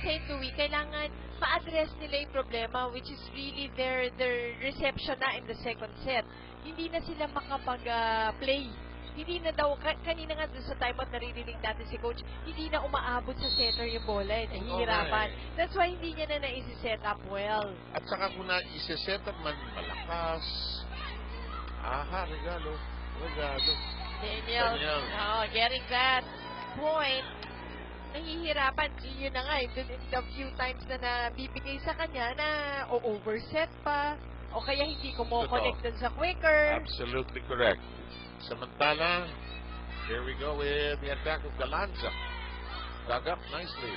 St. Louis, kailangan ma-address nila yung problema, which is really their reception na in the second set. Hindi na sila makapag-play. Hindi na daw, kanina nga dun sa timeout naririnig natin si coach, hindi na umaabot sa setter yung bola, nahihirapan. That's why hindi niya na naisi-set up well. At saka kung na-set up man, malakas. Regalo. Daniel. Getting that point. Nahihirapan. Yun na nga, the few times na nabibigay sa kanya na overset pa, o kaya hindi kumo-connect dun sa quicker. Absolutely correct. Samantala, here we go with the attack of Galanza. Dug up nicely.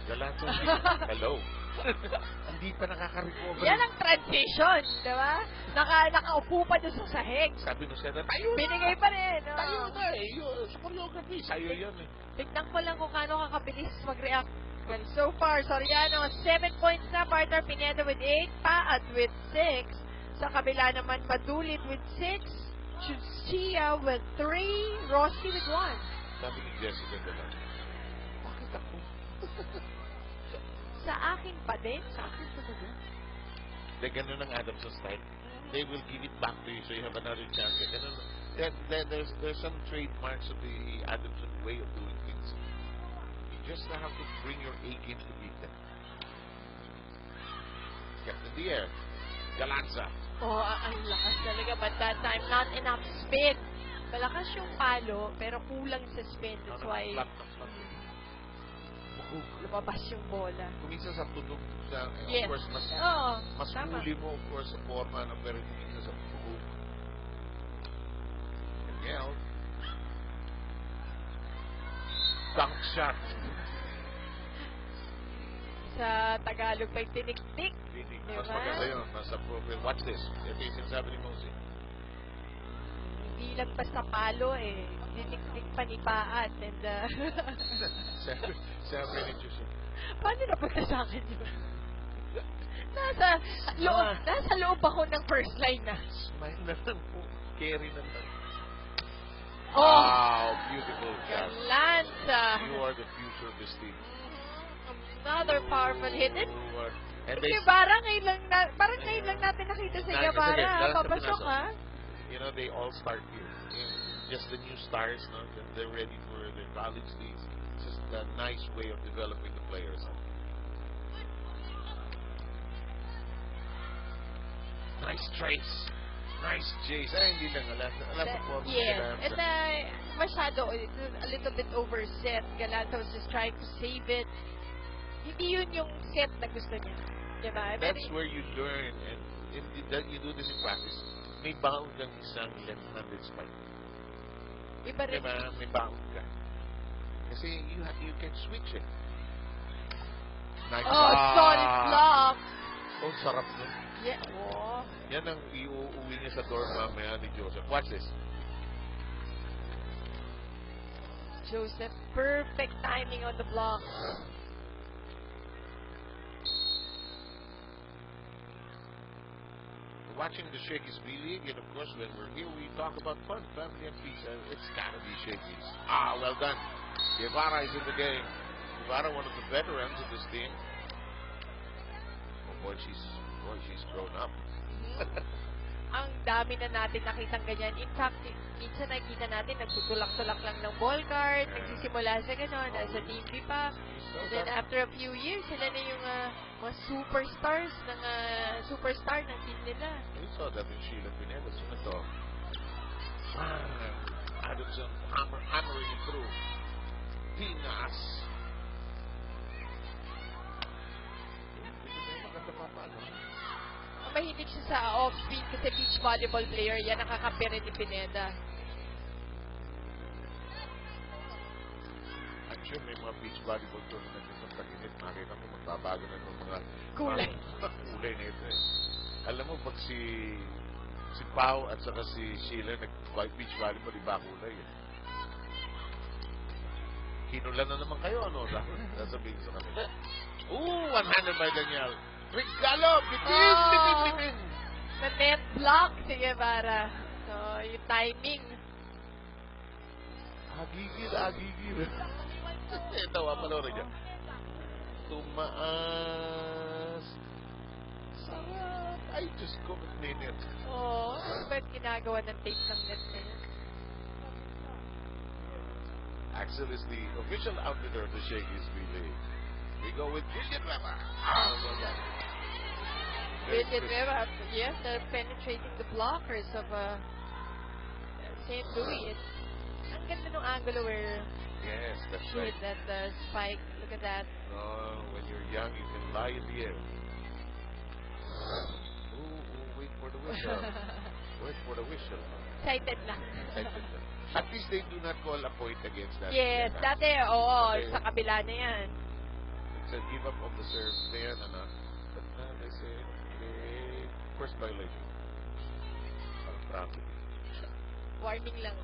Galanza, hello. Hindi pa nakaka-recover. Yan ang transition, di ba? Nakaupo pa doon sa sahig. Sabi nung Sena, tayo na. Binigay pa rin. Tayo na eh. Sa choreography, sa'yo yan eh. Tignan ko lang kung kano kakabilis mag-react. Well, so far, Soriano, 7 points na. Partner Pineda with 8. Paat with 6. Sa kabila naman, Padulit with 6. Chia with 3. Rossi with 1. Sabi ni Jessica na bakit ako? Sa akin pa din. Sa akin talaga. De, ganun ang Adamson style. They will give it back to you so you have another chance. Ganun. There's some trademarks of the Adamson way of doing things. You just have to bring your A game to beat them. Kept in the air. Galanza. Ang lakas talaga. But that time, not enough spin. Malakas yung palo, pero kulang sa spin. That's why lumabas yung bola. Kuminsan sa tunog, Yes. of course, mas huli mo, of course, sa forma, pero kuminsan sa tunog. Miguel. Dunk shot. Sa Tagalog pa'y tinik-tik. Mas maganda yun. Mas appropriate. Watch this. Ito yung sinasabi ni Mosi. Hindi lang basta palo eh. Tinik-tik panipaat. And, Sabi ni Jusuf. paano napunta sa akin yun? Nasa loob ako ng first line na. Smile na lang po. Carry na lang. Wow, beautiful shot. Galanza. You are the future of this team. Another powerful hit. And Si Guevara, parang ngayon lang natin nakita si Guevara. Papasok ha? You know, they all start here. Just the new stars, no? They're ready for their college leagues. It's just a nice way of developing the players. Nice trace. Nice chase. Hindi lang. Alam sa form. Yes. And masyado, a little bit overset. Galanta was just trying to save it. Hindi yun yung set na gusto niya. Diba? That's where you learn. And you do this in practice. May bound ng isang left-handed spike. Iba rin. Diba? May bound ka. Kasi you can switch it. Nice. Solid block. Sarap nun. Yeah. Yan ang iuuwi niya sa dorm mamaya ni Joseph. Watch this. Joseph, perfect timing on the block. Watching the Shakey's B-League, and of course, when we're here, we talk about fun, family, and peace. It's gotta be Shakey's. Well done. Guevara is in the game. Guevara, one of the veterans of this team. Oh boy, she's grown up. Ang dami na natin nakitang ganyan. In fact, minsan nakikita natin, nagtutulak-tulak lang ng ball card, nagsisimula sa gano'n, nasa TV pa. And then after a few years, sila na yung mga superstars superstar ng team nila. We saw that in Sheila Pineda. So ito, Adamson hammering it through. Pinas. Maganda pa paano? Mahilig siya sa off-speed kasi beach volleyball player yan, nakakape rin ni Pineda. Actually, may mga beach volleyball tournament dito sa Taginit. Nakita mo, magbabago na ng mga kulay. Kulay na ito eh. Alam mo, pag si Pao at saka si Sheila nag-beach volleyball, iba kulay eh. Kinulan na naman kayo, ano? Sasabihin sa kanila. 100 by Daniel. Regalo! Bitin! Na net block si Guevara. So, yung timing. Agigil. Ito, panoorin niya. tumaas. Sarap. Ay, Diyos ko, minute. Oh, ano ba ginagawa ng tape ng net na yan? Axel is the official outfitter of the Shakey's relay. We go with Villanueva. Ah, well done. Very crisp. Villanueva, yes, they're penetrating the blockers of St. Louis. Ang ganda ng angulo where Yes, that's she right. hit that spike. Look at that. When you're young, you can lie in the air. Wait for the whistle. Wait for the whistle. Excited lang. At least they do not call a point against that. Yes, Yeah. dati, oo, Okay. sa kabila na yan. It's a give up of the serve there, but they say, okay, first violation. Traffic. Warning lang.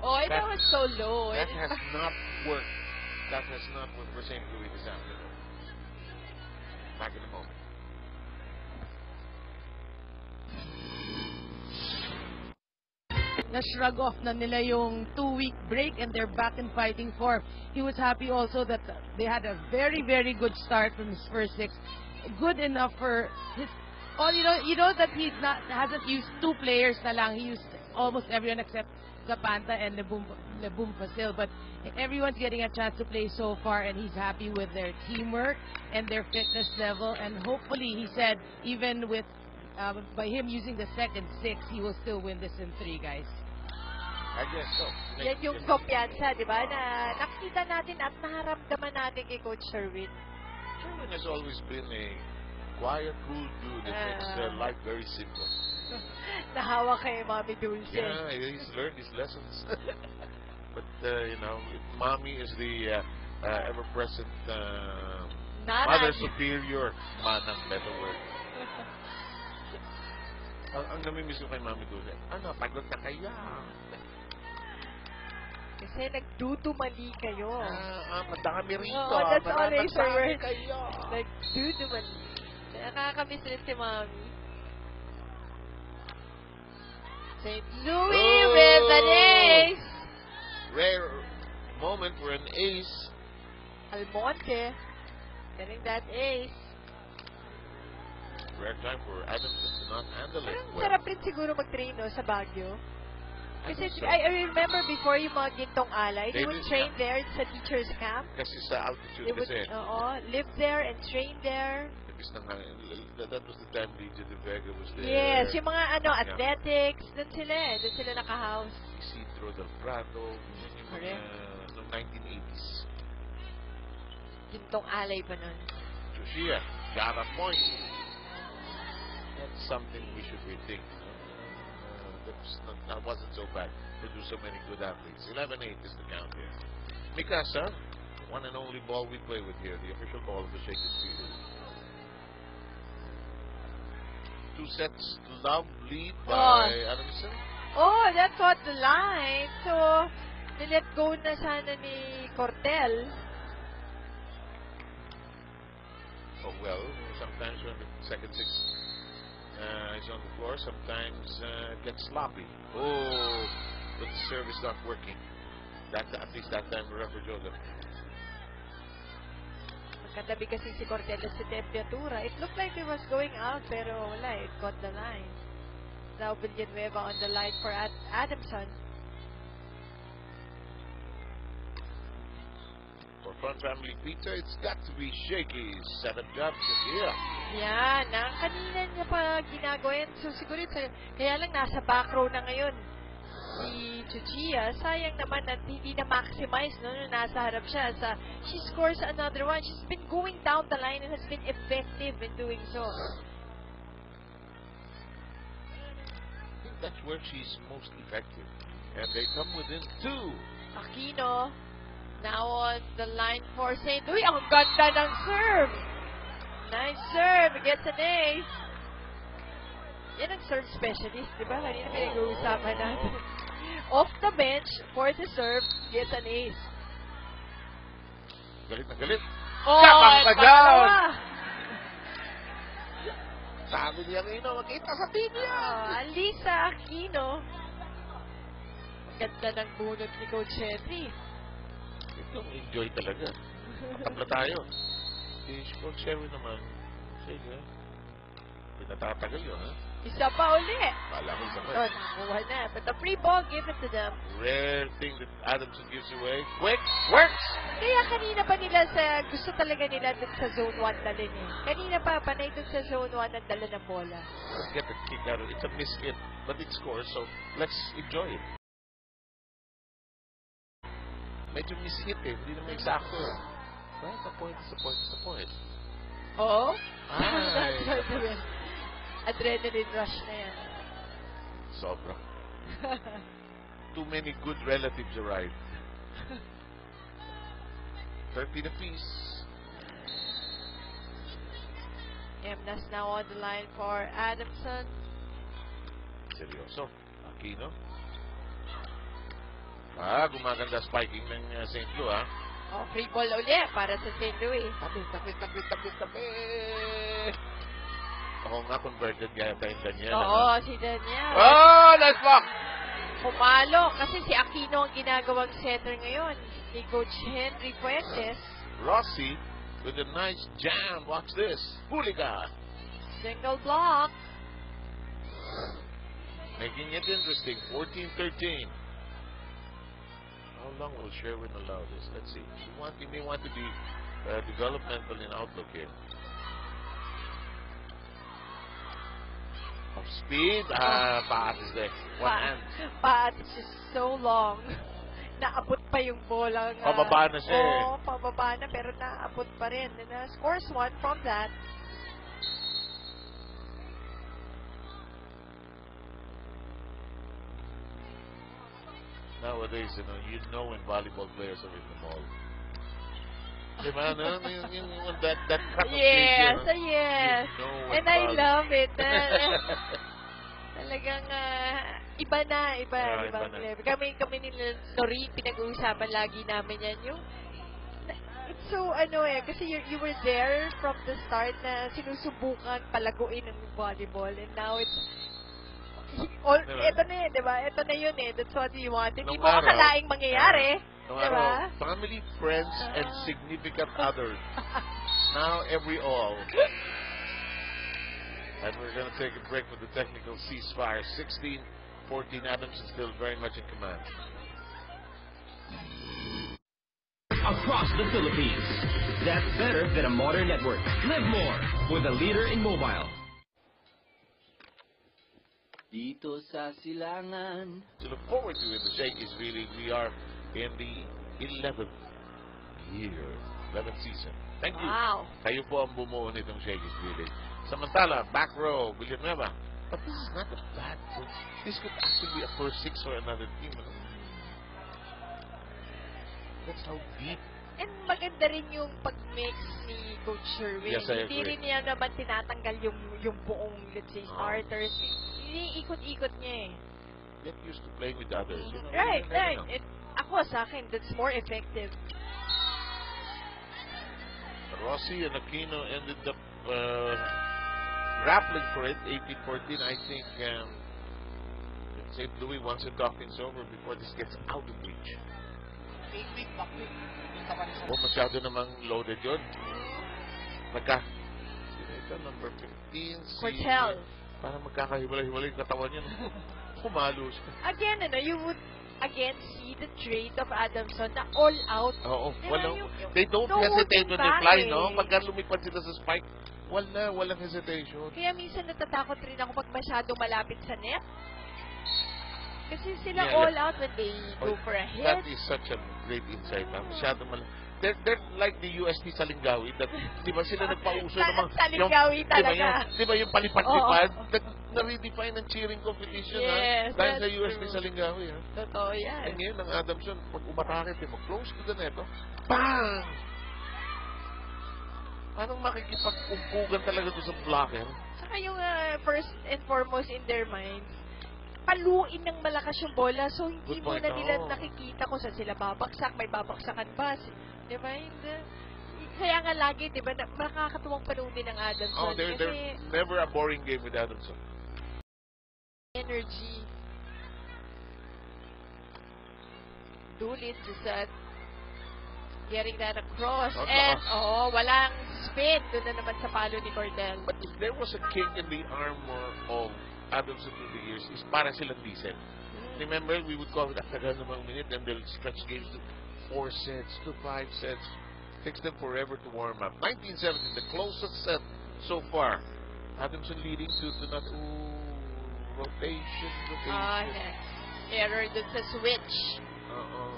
Oh, that was so low. That has not worked. That has not worked for St. Louis this afternoon. Back in a moment. Na-shrug off na nila yung 2-week break and they're back in fighting form. He was happy also that they had a very, very good start from his first 6. Good enough for his... Oh, you know that he hasn't used 2 players na lang. He used almost everyone except Zapanta and Lebum Fasil. But everyone's getting a chance to play so far and he's happy with their teamwork and their fitness level. And hopefully, he said, even with by him using the second 6, he will still win this in 3, guys. I guess so. Yan yung kumpiyansa, di ba? Na nakita natin at naharamdaman natin kay Coach Sherwin. Sherwin has always been a quiet, cool dude that makes life very simple. Nahawa kay Mommy Dulce. Yeah, he's learned his lessons. But, Mommy is the ever-present Mother Superior. Manang, better word. ang namimiss ko kay Mommy Dulce, pagod na kaya. Kasi nagdudumali kayo. Madami rito. Oo, that's always her word. Kayo. Nagdudumali. Nakakamiss rin si Mommy. St. Louis with an ace. Rare moment for an ace. Almonte getting that ace. Rare time for Adamson to not handle it Parang well. sarap rin siguro mag-train sa Baguio. I Kasi think so. I remember before yung mga gintong alay, they would train there sa teacher's camp. Kasi sa altitude They would kasi. live there and train there. Because that was the time DJ De Vega was there. Yes, yung mga athletics, doon sila naka-house. Isidro Del Prado, Correct. noong 1980s. Gintong alay pa nun. Josia got a point. That's something we should rethink. That wasn't so bad. Produced so many good athletes. 11-8 is the count here. Mikasa, one and only ball we play with here, the official ball of the Shakey's Field. 2 sets to love lead by Adamson. Oh, that caught the line. So, nilet go na sana ni Cortel. Oh well, sometimes when the second 6 is on the floor, sometimes it gets sloppy. Oh, but the serve is not working. At least that time, Referee Joseph. Magkatabi kasi si Cortel at si Temperatura. It looked like it was going out, pero wala. It caught the line. Now, Villanueva on the line for Adamson. For Fun Family Pizza, it's got to be Shakey's 7 jobs here. Yan. Kanina niya pa ginagawa yan. So, siguro kaya lang nasa back row na ngayon si Chuchia. Sayang naman at hindi na maximize nung nasa harap siya. She scores another one. She's been going down the line and has been effective in doing so. I think that's where she's most effective. And they come within 2. Aquino now on the line for St. Louis. Ang ganda ng serve! Nice serve. Gets an ace. Yan ang serve specialist, di ba? Kanina pinag-uusapan natin. Off the bench for the serve, gets an ace. Galit na galit. Oh, Kapang-tagaw! Sabi niya Aquino, makita sa TV yan! Alisa Aquino. Ganda ng bunot ni Coach Henry. Ito, enjoy talaga. Tabla tayo. Dish. Kung Sherwin naman. Sige. Pinatatagal yun, ha? Isa pa uli. Kala ko isa pa. Oh, nakuha na. But the free ball, give it to them. Rare thing that Adamson gives away. Quick! Works! Kaya kanina pa nila gusto talaga nila dun sa zone 1 dalhin eh. Kanina pa, panay dun sa zone 1 ang dala ng bola. Let's get the kick out of it. It's a miss hit, but it scores, so let's enjoy it. Medyo miss hit eh. Hindi naman eksakto eh. Well, the point is the point is the point. Oo? Ay! Adrenaline rush na yan. Sobra. Too many good relatives arrived. 13 apiece. Emnas now on the line for Adamson. Seryoso. Aquino. Gumaganda spiking ng St. Louis, ha? Oh, free ball uli para sa St. Louis. Tabi. Ako nga, converted yata yung Daniel. Oo, si Daniel. Oh, nice block! Pumalo kasi si Aquino ang ginagawang center ngayon ni Coach Henry Fuentes. Rossi with a nice jam. Watch this. Hooligan. Single block. Making it interesting. 14-13. How long will Sherwin allow this? Let's see. He may want to be developmental in outlook here. Of speed. Pass is there. One hand. But it's just so long. Naabot pa yung bola. Pababa na siya eh. Oo, pababa na pero naabot pa rin. And scores one from that. Nowadays, you know when volleyball players are in the mall. Diba, no? Yung that kind of Yes, thing, yes. You know when And I volleyball- love it. Talagang iba na, ibang na. level. Kami ni Loreen, pinag-uusapan lagi namin yan. It's so, kasi you were there from the start na sinusubukan palaguin ng volleyball. And now it's, ito na di ba? Ito na yun eh. That's what you want. Hindi Nung mo araw, akalaing mangyayari. Nung Di ba? araw, family, friends, and significant others. Now, every all. And we're going to take a break with the technical ceasefire. 16-14, Adamson still very much in command. Across the Philippines. That's better than a modern network. Live more with a leader in mobile. Dito sa silangan. To look forward to in the Shakey's really, we are in the 11th year, 11th season. Thank you. Wow. Kayo po ang bumuo nitong Shakey's really. Samantala, back row, Villanueva. But this is not a bad thing. This could actually be a first six for another team. That's how deep. And maganda rin yung pag-mix ni Coach Sherwin. Yes, I Hindi agree. rin niya naman tinatanggal yung buong, let's say, starters. Iniikot-ikot niya eh. Get used to playing with others. You know, Right, you never right. know. Ako sa akin, that's more effective. Rossi and Aquino ended up grappling for it, 18-14. I think St. Louis wants to talk things over before this gets out of reach. Masyado namang loaded yun. Ito, number 15. Cortel. Parang magkakahiwalay-hiwalay yung katawan niya. Kumalo siya. Again, you would again see the trait of Adamson na all out. Oo, Diba, walang, yung- they don't no hesitate holding when they back fly, eh. no? Pagka lumipad sila sa spike, walang hesitation. Kaya minsan natatakot rin ako pag masyado malapit sa net. Kasi sila Yeah, all yeah. out when they go for a hit. That is such a great insight. Masyado they're like the UST Salingawi. That, di ba sila nagpauso ng mga... Salingawi talaga. Di ba yung palipad-lipad? Oo. Na-redefine ng cheering competition, Yes, Dahil sa that's UST true. Salingawi, ha? Totoo yan. And ngayon, ang Adamson, pag umatake, mag-close to the net, bang! Parang makikipag-umpugan talaga to sa blocker. Saka yung first and foremost in their minds, paluin ng malakas yung bola so hindi Good mo point, na nila oo. nakikita kung saan sila babaksak, may babaksakan ba. Di ba? Kaya nga lagi, di ba, makakatuwang panunin ng Adamson. Oh, they're kasi never a boring game with Adamson. energy. Dulin just getting that across. Oh, And, lakas. walang spin. Doon na naman sa palo ni Cordell. But if there was a king in the armor of Adamson through the years, is para silang decent. Remember, we would call it after namang minute, and they'll stretch games to 4 sets, to 5 sets. Takes them forever to warm up. 1970, the closest set so far. Adamson leading to not, rotation. Error dun sa switch. Uh-oh.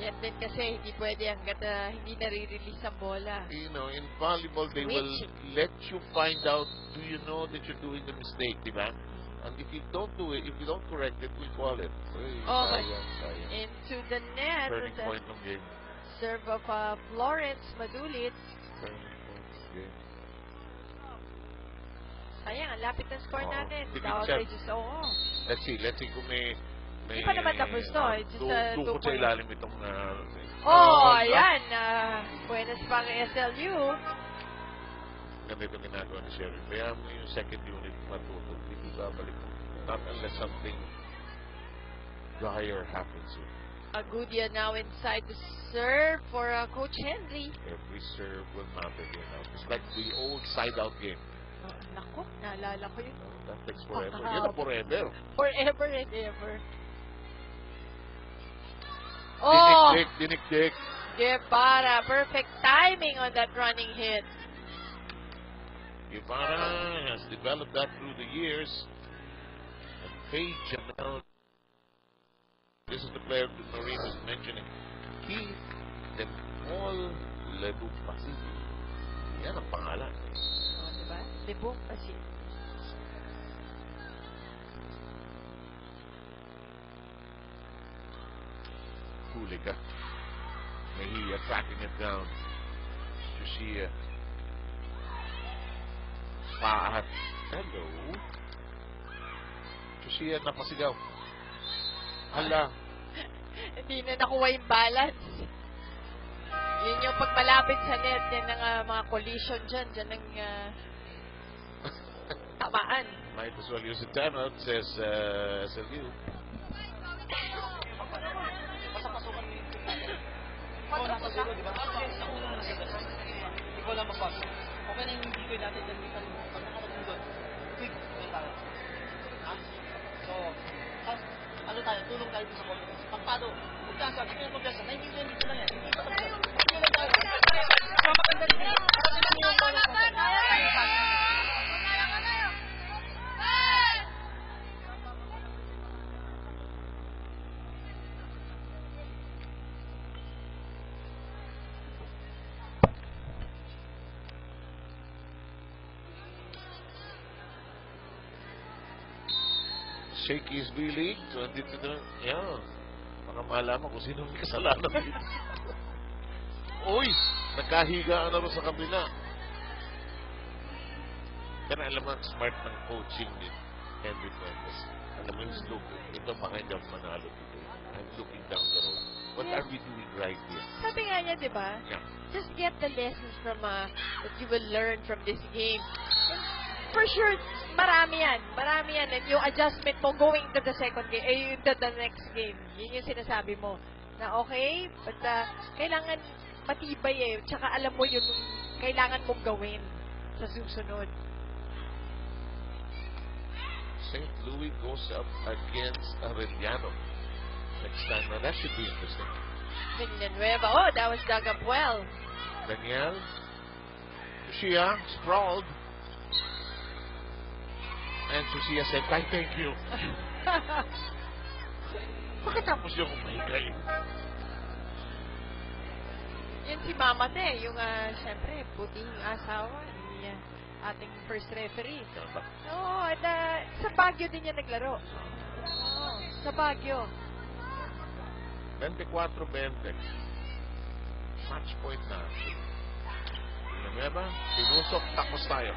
Yan din kasi hindi pwede hanggat hindi nare-release ang bola. You know, in volleyball, they will let you find out, do you know that you're doing the mistake, diba? And if you don't do it, if you don't correct it, we call it. Sayang. Into the net. Turning point ng game. Serve of Florence Madulit. Turning point ng game. Sayang, ang lapit ng score natin. Let's see kung may hindi pa naman tapos, no? It's just dukot sa ilalim itong ayan. Buenas pang SLU. Ganda itong ginagawa ni Sherry. Kaya mo yung second unit matuto. Hindi babalik. Not unless something dire happens here. Agudia now inside the serve for Coach Henry. Every serve will matter here now. It's like the old side-out game. Naku, naalala ko yun. That takes forever. Yan ang forever. Forever and ever. Dinik-dik. Guevara, perfect timing on that running hit. Guevara has developed that through the years. And Paige now. This is the player that Noreen was mentioning. Keith Paul Lebupasi. Yan ang pangalan. Diba? Lebupasi. Hulika. Mejia tracking it down. Josia. Paat. Hello. Josia napasigaw. Hala. Hindi na nakuha yung balance. Yun yung pagmalapit sa net. Yan ang mga collision dyan. Dyan ang tamaan. Might as well use a timeout, says SLU. Ikaw nasa zero, di ba? Sa unang nasa ikaw lang magpasok. Okay na yung hindi ko natin dalitan mo. Pag nakarating doon, quick, doon tayo. So, ano tayo, tulong tayo sa confidence. Pagpado, magkasa, hindi ko magkasa, 19-20 lang yan. Hindi pa tapos. Tulong tayo. Maganda rin. Shakey's B-League, 22 na. Yan. Baka malaman kung sino may kasalanan dito. Uy! Nagkahigaan na rin sa kabila. Pero alam mo, smart ng coaching ni Henry Fuentes. Alam mo, he's looking. Ito baka hindi ako manalo dito. I'm looking down the road. What are we doing right here? Sabi nga niya, di ba? Yeah. Just get the lessons from that you will learn from this game. And for sure, marami yan. Marami yan. And yung adjustment mo going to the second game, to the next game. Yun yung sinasabi mo. Na okay, but kailangan matibay eh. Tsaka alam mo yun, kailangan mong gawin sa susunod. St. Louis goes up against Arellano. Next time, now that should be interesting. Villanueva. Oh, that was dug up well. Daniel. Sushia sprawled. And Sushia said, "Bye, thank you." Pagkatapos yung umahigay. Yan si Mama Te, yung syempre, puting asawa ni ating first referee. Oo, at sa Baguio din niya naglaro. Oo, sa Baguio. 24-20. Match point na. Villanueva, tinusok, tapos tayo.